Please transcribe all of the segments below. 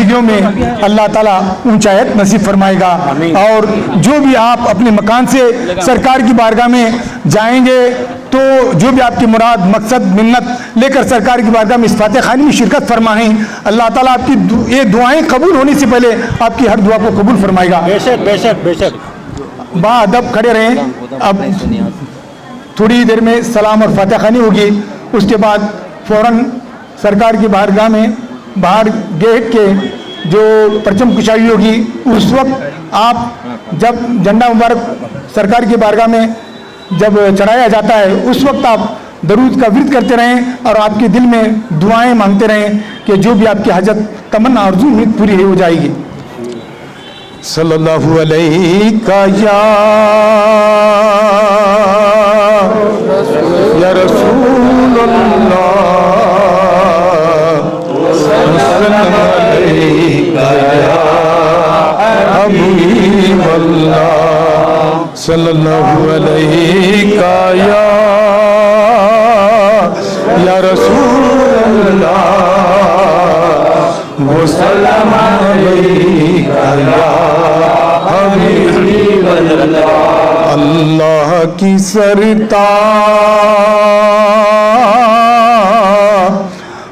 زندگیوں میں اللہ تعالیٰ اونچایت نصیب فرمائے گا، اور جو بھی آپ اپنے مکان سے سرکار کی بارگاہ میں جائیں گے تو جو بھی آپ کی مراد مقصد منت لے کر سرکار کی بارگاہ میں اس فاتح خوانی میں شرکت فرمائیں، اللہ تعالیٰ آپ کی یہ دعائیں قبول ہونے سے پہلے آپ کی ہر دعا کو قبول فرمائے گا۔ بے شک بے شک بے شک۔ با ادب کھڑے رہیں۔ اب تھوڑی دیر میں سلام اور فاتح خوانی ہوگی، اس کے بعد فوراً سرکار کی بارگاہ میں باہر گیٹ کے جو پرچم کشائی ہوگی، اس وقت آپ جب جھنڈا مبارک سرکار کی بارگاہ میں جب چڑھایا جاتا ہے اس وقت آپ درود کا ورد کرتے رہیں اور آپ کے دل میں دعائیں مانگتے رہیں کہ جو بھی آپ کی حاجت تمنا آرزو امید پوری ہو جائے گی۔ صلی اللہ علیہ یا رسول اللہ، وسلم علیکہ یا حبیب اللہ، صلی اللہ علیکہ یا رسول اللہ، وسلم علیکہ یا حبیب اللہ۔ اللہ کی سرتاج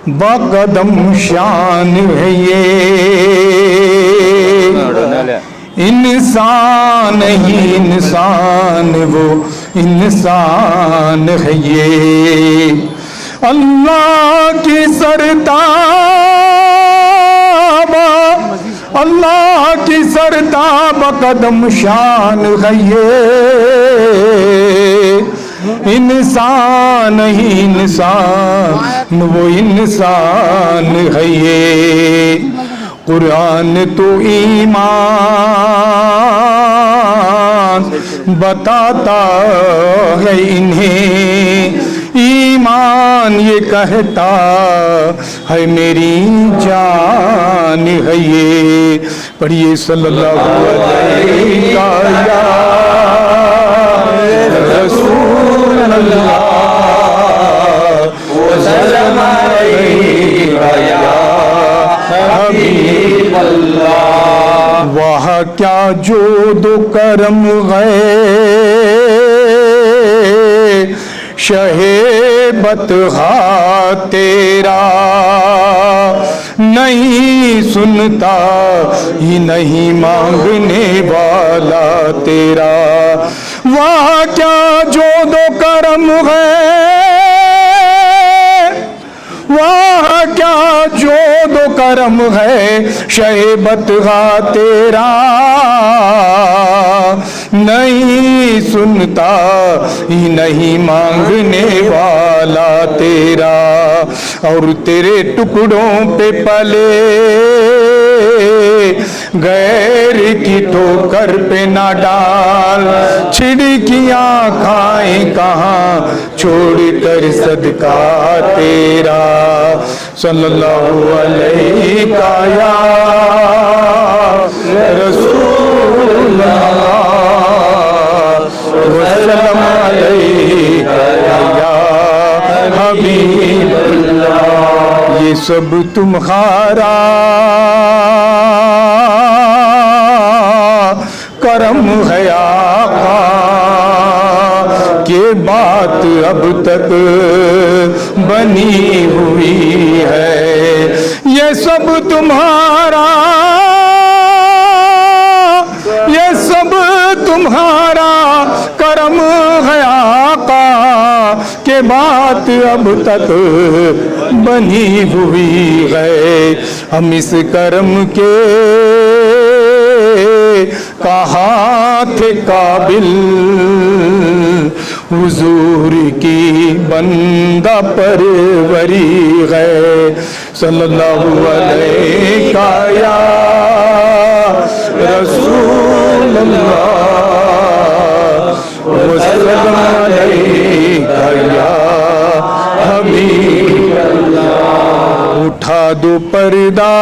بقدم شان ہے یہ، انسان ہی انسان وہ انسان ہے یہ، اللہ کی سرتاج، اللہ کی سرتاب قدم شان ہے یہ، انسان ہی انسان وہ انسان ہے یہ، قرآن تو ایمان بتاتا ہے انہیں، ایمان یہ کہتا ہے میری جان ہے یہ۔ پڑھیے صلی اللہ علیہ یا رسول اللہ، وسلم علیہ یا حبیب اللہ۔ واہ کیا جود و کرم ہے شہیبت تیرا، نہیں سنتا ہی نہیں مانگنے والا تیرا، واہ کیا جود و کرم ہے، واہ کیا جود و کرم ہے شہیبت تیرا، نہیں سنتا ہی نہیں مانگنے والا تیرا، اور تیرے ٹکڑوں پہ پلے غیر کی ٹھوکر پہ نہ ڈال، چھڑکیاں کھائیں کہاں چھوڑ کر صدقہ تیرا، صلی اللہ علیہ یا رسول اللہ، وسلم علیہ یا حبیب اللہ۔ یہ سب تمہارا کرم ہے آقا، کہ بات اب تک بنی ہوئی ہے، یہ سب تمہارا، یہ سب تمہارا کرم ہے آقا، کہ بات اب تک بنی ہوئی ہے، ہم اس کرم کے کہاں تھے قابل، حضور کی بندہ پروری ہے، صلی اللہ علیہ یا رسول اللہ، وسلم علیہ یا حبیب اللہ۔ اٹھا دو پردہ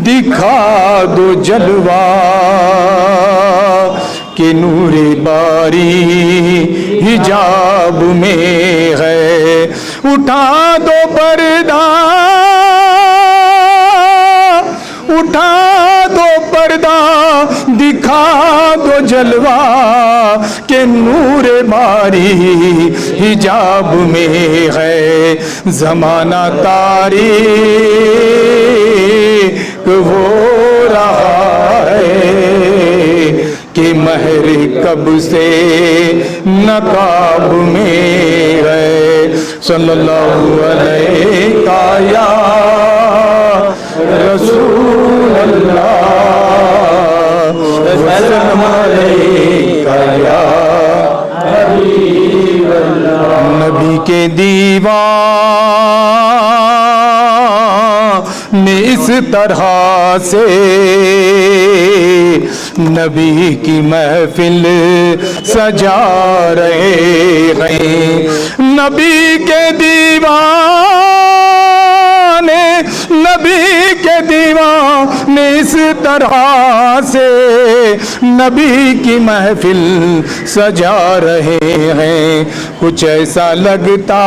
دکھا دو جلوہ، کہ نور باری حجاب میں ہے، اٹھا دو پردہ جلوہ کہ نور باری حجاب میں ہے زمانہ تاریک ہو رہا ہے کہ مہر کب سے نقاب میں ہے صلی اللہ علیہ یا رسول اللہ وسلم علیہ یا حبیب اللہ نبی کے دیوان اس طرح سے نبی کی محفل سجا رہے ہیں نبی کے دیوان نبی کے دیوان اس طرح سے نبی کی محفل سجا رہے ہیں کچھ ایسا لگتا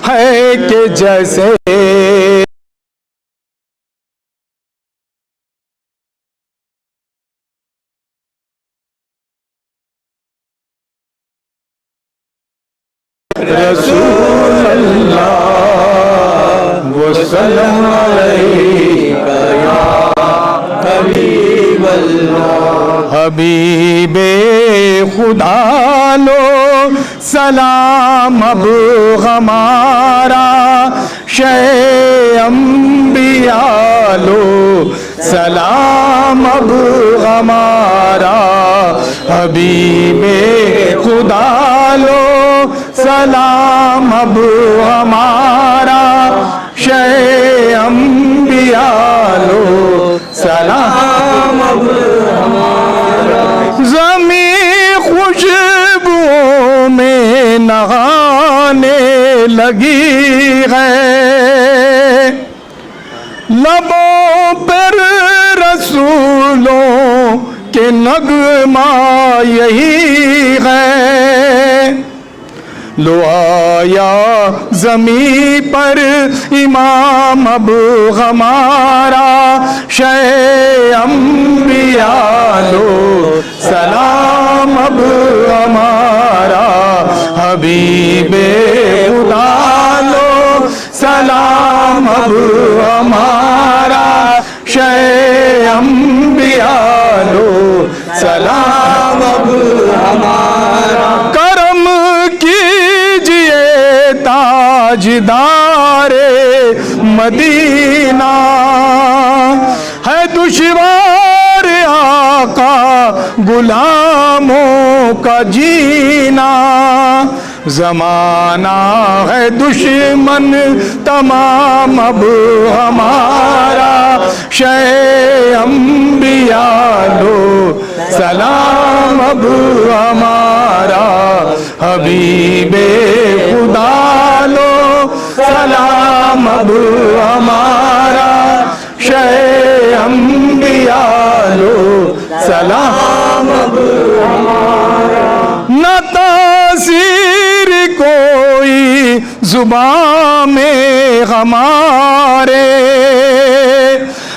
ہے کہ جیسے رسول اللہ وسلم علیہ یا حبیب اللہ حبیب خدا لو سلام اب ہمارا شہ انبیاء لو سلام اب ہمارا حبیب خدا لو سلام اب ہمارا شہ انبیاء لو سلام اب ہمارا زمین خوشبوؤں میں نہانے لگی ہے لبوں پر رسولوں کے نغمہ یہی ہے لو آیا زمین پر امام اب ہمارا شہ انبیاء لو سلام اب ہمارا حبیب خدا لو سلام اب ہمارا شہ انبیاء لو سلام اب ہمارا کرم کیجئے تاجدار مدینہ ہے دشوار آقا غلاموں کا جینا زمانہ ہے دشمن تمام اب ہمارا شہ انبیاء لو سلام اب ہمارا حبیب خدا لو سلام اب ہمارا شہ انبیاء لو سلام اب ہمارا نہ تاثیر کوئی زبان میں ہمارے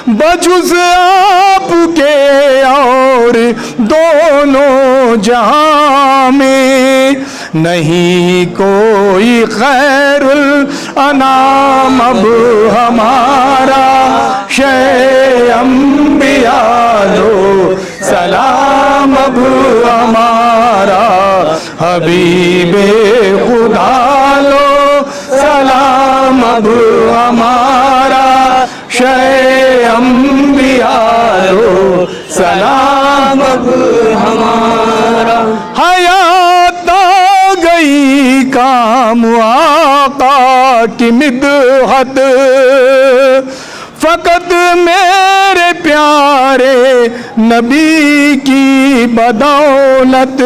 بجز آپ کے اور دونوں جہاں میں نہیں کوئی خیر الانام اب ہمارا شہ انبیاء لو سلام اب ہمارا حبیب خدا لو سلام اب ہمارا شہ انبیاء لو سلام اب ہمارا حیات آ گئی کام آقا کی مدحت فقط میرے پیارے نبی کی بدولت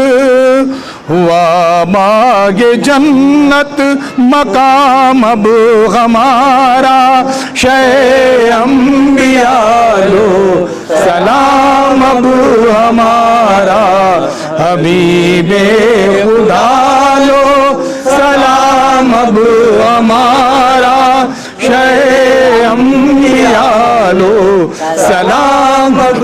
ہوا باغ جنت مقام اب ہمارا شہ انبیاء لو سلام اب ہمارا حبیب خدا لو سلام اب ہمارا شہ انبیاء لو سلام اب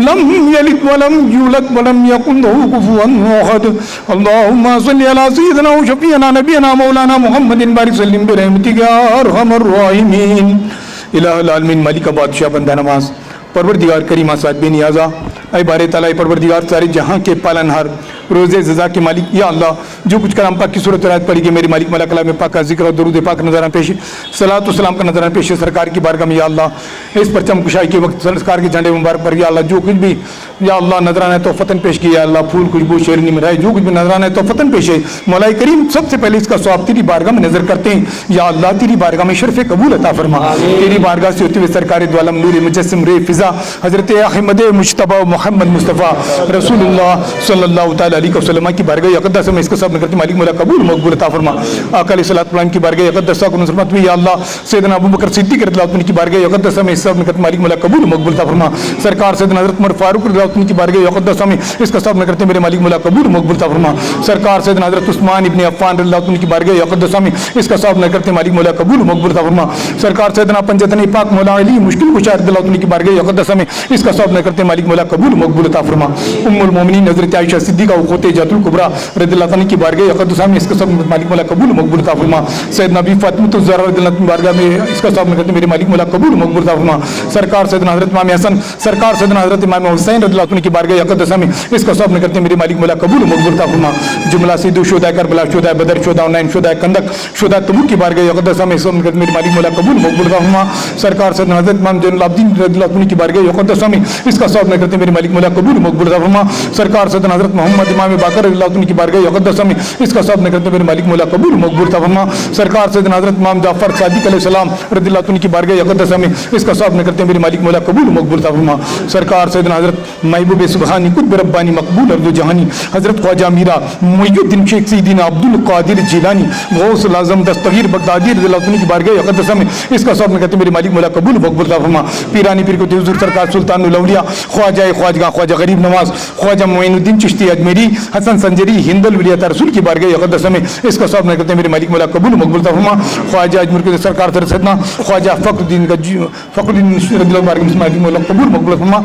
لم يلد ولم يولد ولم يكن له كفوا أحد اللهم صل على سيدنا وشفيعنا نبينا مولانا محمد بارك وسلم برحمتك يا أرحم الراحمين الہ العالمین مالک بادشاہ بندہ نواز پروردگار کریم آساد بے نیازا اے بار تعالیٰ پروردگار سارے جہاں کے پالنہار روز جزا کے مالک یا اللہ جو کچھ کلام پاک کی صورت رات پڑھی گئی میری مالک ملا کلام پاک کا ذکر اور درود پاک نظرانہ پیش صلاۃ و سلام کا نظرانہ پیش سرکار کی بارگاہ میں یا اللہ اس پرچم کشائی کے وقت سرکار کے جھنڈے مبارک پر یا اللہ جو کچھ بھی یا اللہ نظرانہ تحفتاً پیش کیا یا اللہ پھول خوشبو شیرنی مٹھائی جو کچھ بھی نظرانہ تحفتاً پیش ہے مولا کریم سب سے پہلے اس کا ثواب تیری بارگاہ میں نظر کرتے ہیں یا اللہ تیری بارگاہ میں شرف قبول عطا فرما تیری بارگاہ سے ہوتے ہوئے سرکار دو عالم نور مجسم رے فضا حضرت احمد مجتبی محمد مصطفیٰ رسول اللہ صلی اللہ تعالیٰ علیہ وسلم کی بارگاہ اقدس میں اس کا سب کرتے مالک مولا قبول مقبول عطا فرما آقا علیہ الصلوۃ والسلام کی بارگاہ اقدس کو نصرت میں یا اللہ سیدنا ابوبکر صدیق رضی اللہ عنہ کی بارگاہ اقدس میں اس سب کرتے مالک مولا قبول مقبول عطا فرما سرکار سیدنا حضرت عمر فاروق رضی اللہ عنہ کی بارگاہ اقدس میں اس کا سب کرتے میرے مالک مولا قبول مقبول عطا فرما سرکار سیدنا حضرت عثمان ابن عفان رضی اللہ عنہ کی بارگاہ اقدس میں اس کا سب کرتے مالک مولا قبول مقبول عطا فرما سرکار سیدنا پنجتن پاک مولا علی مشکل کشا رضی اللہ عنہ کی بارگاہ اقدس میں اس کا سب کرتے مالک مولا قبول مقبول عطا فرما ام المومنین حضرت عائشہ صدیقہ خدیجہ الکبریٰ رضی اللہ عنہ کی بارگاہ اقدس میں اس کا سب مالک مولا قبول مقبول عطا فرما سیدنا بی فاطمہ الزہرا رضی اللہ عنہ کی بارگاہ میں اس کا سب کرتے میرے مالک مولا قبول مقبول عطا فرما سرکار سیدنا حضرت امام حسن سرکار سیدنا حضرت امام حسین رضی اللہ عنہ کی بارگاہ اقدس میں اس کا سب کرتے میرے مالک مولا قبول مقبول عطا فرما جملہ سیدو شہداء کربلا شہداء بدر شہداء حنین شہداء خندق شہداء تبوک کی بارگاہ اقدس میں اس کا سب کرتے میرے مالک مولا قبول مقبول عطا فرما سرکار سیدنا حضرت امام زین العابدین رضی اللہ عنہ کی بارگاہ اقدس میں اس کا سب کرتے میرے مالک مولا قبول مقبول عطا فرما سرکار سیدنا حضرت محمد امام باقر رضی اللہ عنہ کی بارگاہ اقدس میں اس کا سب کرتے میرے مالک مولا قبول مقبول عطا فرما سرکار سیدنا حضرت امام جعفر صادق علیہ السلام رضی اللہ عنہ کی بارگاہ اقدس میں اس کا سب کرتے میرے مالک مولا قبول مقبول عطا فرما سرکار سیدنا حضرت محبوب سبحانی قطب ربانی مقبول ارض جہانی حضرت خواجہ میرا محی الدین شیخ سیدنا عبد القادر جیلانی غوث الاعظم دستگیر بغدادی رضی اللہ عنہ کی بارگاہ اقدس میں اس کا سب کرتے میرے مالک مولا قبول مقبول عطا فرما پیرانی پیر کو حضور سرکار سلطان الاولیاء خواجہ خواجگاں خواجہ غریب نواز خواجہ معین الدین چشتی اجمیری حسن سنجری ہند الولیات رسول کی بارگاہ اقدس میں اس کا سب کرتے میرے مالک مولا قبول مقبول عطا فرما خواجہ اجمیر کے سرکار سیدنا خواجہ فخر الدین رضی اللہ عنہ مالک مولا قبول مقبول عطا فرما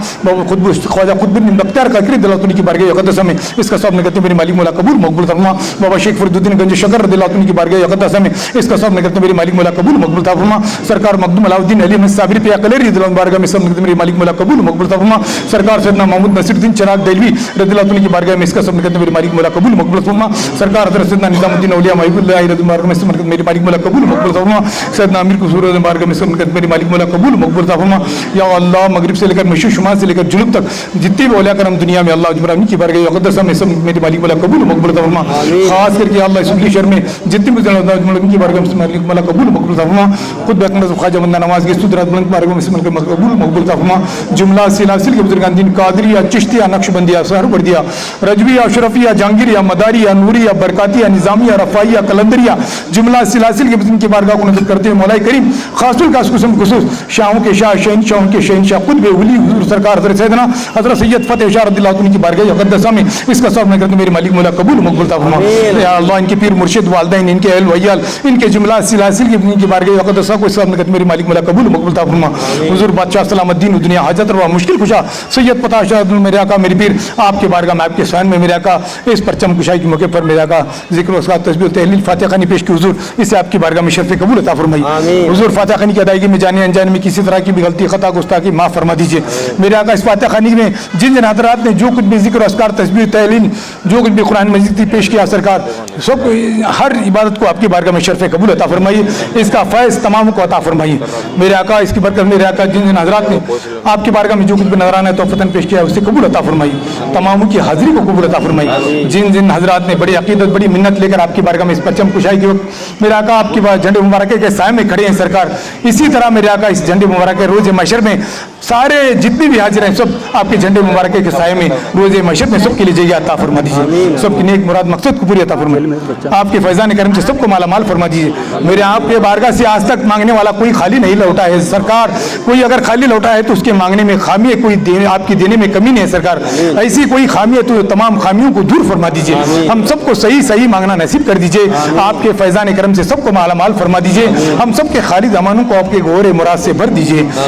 خواجہ قطب الدین بختیار کاکری رضی اللہ عنہ کی بارگاہ اقدس میں اس کا سب کرتے میرے مالک مولا قبول مقبول عطا فرما بابا شیخ فرید الدین گنج شکر رضی اللہ عنہ کی بارگاہ اقدس میں اس کا سب کرتے میرے مالک مولا قبول مقبول عطا فرما سرکار مخدوم علاؤدین علی احمد صابری پیا کلیری رضی اللہ عنہ بارگاہ میں سب کرتے میرے مالک مولا قبول مقبول عطا فرما سرکار سیدنا محمود نصیر الدین چراغ دہلوی رضی اللہ عنہ کی بارگاہ میں اس کا سب کرتے میرے مالک مولا قبول مقبول عطا فرما سرکار حضرت سیدنا نظام الدین اولیاء محب اللہ رضی اللہ عنہ میں سب کرتے میرے مالک مولا قبول مقبول عطا فرما سیدنا امیر قصور رضی اللہ عنہ میں سب کرتے میرے مالک مولا قبول مقبول عطا فرما یا اللہ مغرب سے لے کر مشرق شمال سے لے کر جنوب تک جتنے بھی اولیاء کرام دنیا میں اللہ جبرانی کی بارگاہ اقدس میں سب میرے مالک مولا قبول مقبول عطا فرما خاص کر کے اللہ اسمبلی شہر میں جتنے بھی ملک کی بارگاہ میں مالک مولا قبول مقبول عطا فرما خود بیکمرز خواجہ بندہ نواز کے سدرات بلند بارگاہ میں قبول مقبول عطا فرما جملہ سلاسل کے بزرگان دین قادریہ چشتیہ نقشبندیہ سہروردیہ رجویہ اشرفیہ جہانگیریہ مداریہ نوریہ برکاتیہ نظامیہ رفاعیہ قلندریہ جملہ سلاسل کے بزرگان کی بارگاہ کو نظر کرتے ہیں مولا کریم خاص الخاص قسم خصوص شاہوں کے شاہ شہنشاہوں کے شہنشاہ قطب ولی حضور سرکار حضرت سیدنا حضرت سید فتح شاہ رضی اللہ عنہ کی بارگاہ اقدس میں اس کا سب کرتے میرے مالک مولا قبول مقبول عطا فرما یا اللہ ان کے پیر مرشد والدین ان کے اہل وعیال ان کے جملہ سلاسل کی بارگاہ اقدس کو اس کا کرتے میرے مالک مولا قبول مقبول عطا فرما حضور بادشاہ سلام الدین دنیا حاجت روا مشکل کشا سید فتح شاہ میرے آقا میرے پیر آپ کے بارگاہ میں آپ کے سائن میں میرے آقا اس پرچم کشائی کے موقع پر میرے آقا ذکر و اسکار تسبیح و تحلیل فاتحہ خوانی پیش کی حضور اسے آپ کی بارگاہ میں شرف قبول عطا فرمائی حضور فاتحہ خوانی کی ادائیگی میں جانے انجانے میں کسی طرح کی بھی غلطی خطا گستاخی معاف فرما دیجیے میرے آقا اس فاتحہ خوانی میں جن جن حضرات نے جو کچھ بھی ذکر و اسکار تسبیح و تحلیل جو کچھ بھی قرآن مجید پیش کیا سرکار سب ہر عبادت کو آپ کی بارگاہ میں شرف قبول عطا فرمائیے اس کا فیض تمام کو عطا فرمائیے میرے آقا اس کی برکت میرے آقا جن جن حضرات نے آپ کی بارگاہ میں جو کچھ بھی نظرانہ تحفتاً پیش کیا اسے قبول عطا فرمائیے تمام کی حاضری کو قبول عطا فرمائیے جن جن حضرات نے بڑی عقیدت بڑی منت لے کر آپ کی بارگاہ میں اس پرچم کشائی کے وقت میرے آقا آپ کی جھنڈے مبارکے کے سائے میں کھڑے ہیں سرکار اسی طرح میرے آقا اس جھنڈے مبارکے روز محشر میں سارے جتنے بھی حاضر ہیں سب آپ کے جھنڈے مبارکے کے سائے میں روز محشر میں سب کے لیے جگہ عطا فرما دیجیے سب کی نیک مراد مقصد کو پوری عطا فرمائیے آپ کے فیضان کرم سے سب کو مالا مال فرما دیجیے میرے آپ کے بارگاہ سے آج تک مانگنے والا کوئی خالی نہیں لوٹا ہے سرکار کوئی اگر خالی لوٹا ہے تو اس کے مانگنے میں خامی ہے کوئی آپ کی دینے میں کمی نہیں ہے سرکار ایسی کوئی خامی ہے تو تمام خامیوں کو دور فرما دیجیے ہم سب کو صحیح مانگنا نصیب کر دیجیے آپ کے فیضان کرم سے سب کو مالا مال فرما دیجیے ہم سب کے خالی زمانوں کو آپ کے غور مراد سے بھر دیجیے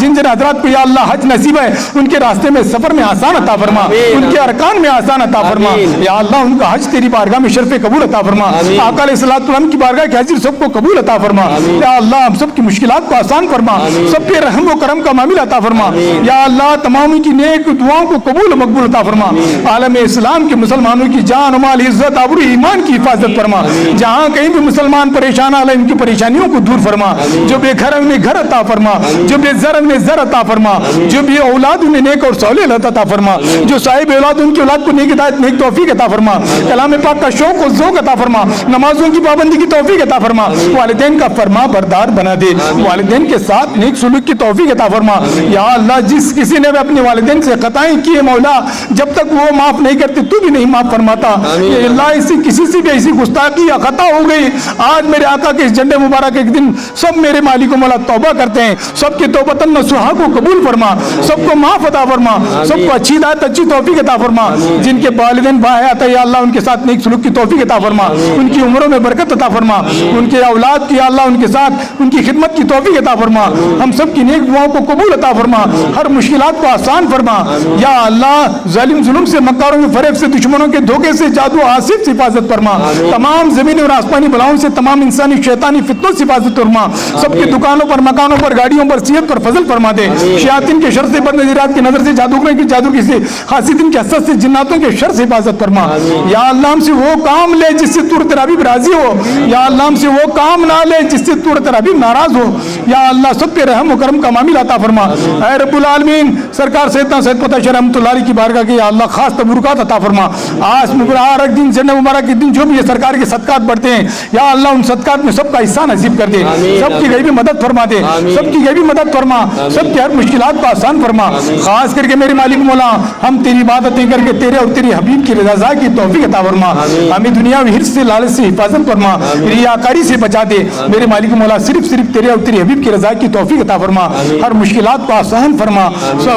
جن جن حضرات کو یا اللہ حج نصیب ہے ان کے راستے میں سفر میں آسان عطا فرما, ان کے ارکان میں آسان عطا فرما. یا اللہ ان کا حج تیری بارگاہ میں شرف قبول عطا فرما. آقا علیہ الصلوۃ والسلام کی بارگاہ کی حاضر سب کو قبول عطا فرما. یا اللہ ہم سب کی مشکلات کو آسان فرما, سب پہ رحم و کرم کا معاملہ عطا فرما. یا اللہ تمام کی نیک دعاؤں کو قبول و مقبول عطا فرما. عالم اسلام کے مسلمانوں کی جان و مال, عزت, آبرو, ایمان کی حفاظت فرما. جہاں کہیں بھی مسلمان پریشان آ ان کی پریشانیوں کو دور فرما. جو بے گھر انہیں گھر عطا فرما, جو بے زر انہیں زر عطا فرما, جو بے اولاد انہیں نیک اور صالح عطا فرما, جو صاحب اولاد ان کی اولاد کو نیک ہدایت نیک توفیق عطا فرما. کلام پاک کا شوق و ذوق عطا فرما. نمازوں کی پابندی کی توفیق عطا فرما. والدین کا فرما بردار بنا دے. والدین کے ساتھ نیک سلوک کی توفیق عطا فرما. یا اللہ جس کسی نے بھی اپنے والدین سے خطائیں کی ہے مولا, جب تک وہ معاف نہیں کرتے تو بھی نہیں معاف فرماتا. یا اللہ اسی کسی سے بھی ایسی گستاخی یا خطا ہو گئی, آج میرے آقا کے اس جھنڈے مبارک ایک دن سب میرے مالک و مولا توبہ کرتے ہیں. سب کے توبتاً نصوحہ کو قبول فرما, سب کو معاف عطا فرما, سب کو اچھی ہدایت اچھی توفیق عطا فرما. جن کے والدین باحیات ہیں یا اللہ ان کے ساتھ نیک سلوک کی توفیق عطا فرما. ان کی عمروں میں برکت عطا فرما. ان کے اولاد کی اللہ ان کے ساتھ ان کی خدمت کی توفیق عطا فرما. ہم سب کی نیک دعاؤں کو قبول عطا فرما. ہر مشکلات کو آسان فرما. یا اللہ ظالم ظلم سے, مکاروں کے فریب سے, دشمنوں کے دھوکے سے, جادو آصف سے حفاظت فرما. تمام زمینی اور آسمانی بلاؤں سے, تمام انسانی شیطانی فتنوں سے حفاظت فرما. سب کی دکانوں پر, مکانوں پر, گاڑیوں پر, صحت پر فضل فرما دے. شیاطین کے شر سے, بد نظریات کی نظر سے, جادوگروں کی جادوگری سے, حاسدین کے حسد سے, جناتوں کے شر سے حفاظت فرما. یا اللہ ہم سے وہ کام لے جس سے تو تیرا حبیب راضی ہو. یا اللہ ہم سے وہ کام نہ لے جس سے تو تیرا حبیب ناراض ہو. یا اللہ سب پہ رحم و کرم کا معاملہ عطا فرما. اے رب العالمین سرکار سیدنا سید فتح شاہ رحمۃ اللہ علیہ کی بارگاہ کے یا اللہ خاص تبرکات عطا فرما. آج مبارک دن, جنڈ مبارک کے دن جو بھی یہ سرکار کے صدقات بڑھتے ہیں یا اللہ ان صدقات میں سب کا حصہ نصیب کر دے. سب کی غیبی مدد فرما دے. سب کی غیبی مدد فرما. سب کی ہر مشکلات کو آسان فرما. خاص کر کے میرے مالک مولا ہم تیری عبادتیں کر کے تیرے اور تیری حبیب کی رضا کی توفیق عطا فرما. ہمیں دنیاوی حرص سے, لالچ سے حفاظت فرما. ریاکاری سے بچا دے میرے مالک مولا. صرف تیرے اور تیری حبیب کی رضا کی توفیق عطا فرما. ہر مشکلات کو آسان فرما.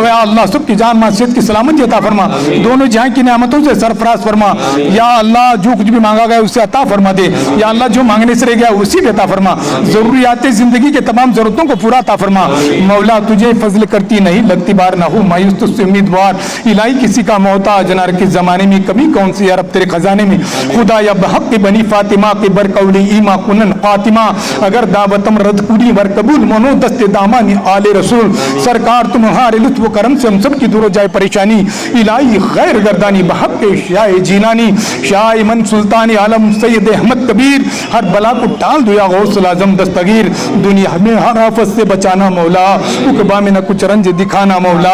یا اللہ سب کی جان مال صحت کی سلامتی عطا فرما. دونوں جہاں کی نعمتوں سے سرفراز فرما. یا اللہ جو کچھ بھی مانگا گیا اسے عطا فرما دے. یا اللہ جو مانگنے سے رہ گیا اسی پہ عطا فرما. ضروریات زندگی کے تمام ضرورتوں کو پورا عطا فرما. مولا تجھے فضل کرتی نہیں لگتی بار, نہ ہو مایوس تجھ سے امیدوار. الہی کسی کا محتاج نہ رکھ زمانے میں, کمی کون سی عرب تیرے خزانے میں. خدا یا بحق بنی فاطمہ کے برقولی ایما کنن خاتمہ. اگر دعوتم رد کری ور قبول منو دست دامانی آل رسول. سرکار تمہارے لطف و کرم سے ہم سب کی دور ہو جائے پریشانی. الہی غیر گردانی بحق شاہ جینانی, شاہ من سلطان عالم سید احمد کبیر. ہر بلا کو ٹال دو یا غوث العظم دستگیر. دنیا میں ہر آفت سے بچانا مولا. عقبہ میں نہ کچھ رنج دکھانا مولا.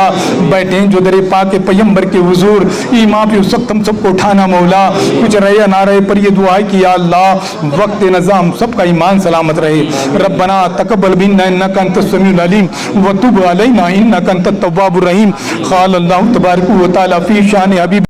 بیٹھیں جو در پاک پیمبر کے حضور, ایمان پہ اس وقت ہم سب کو اٹھانا مولا. کچھ رہے یا نہ رہے پر یہ دعا کی یا اللہ وقت نظام سب کا ایمان سلامت رہے. ربنا تقبل منا انک انت السمیع العلیم وتب علینا انک انت التواب الرحیم. قال اللہ تبارک و تعالی فی شان حبیب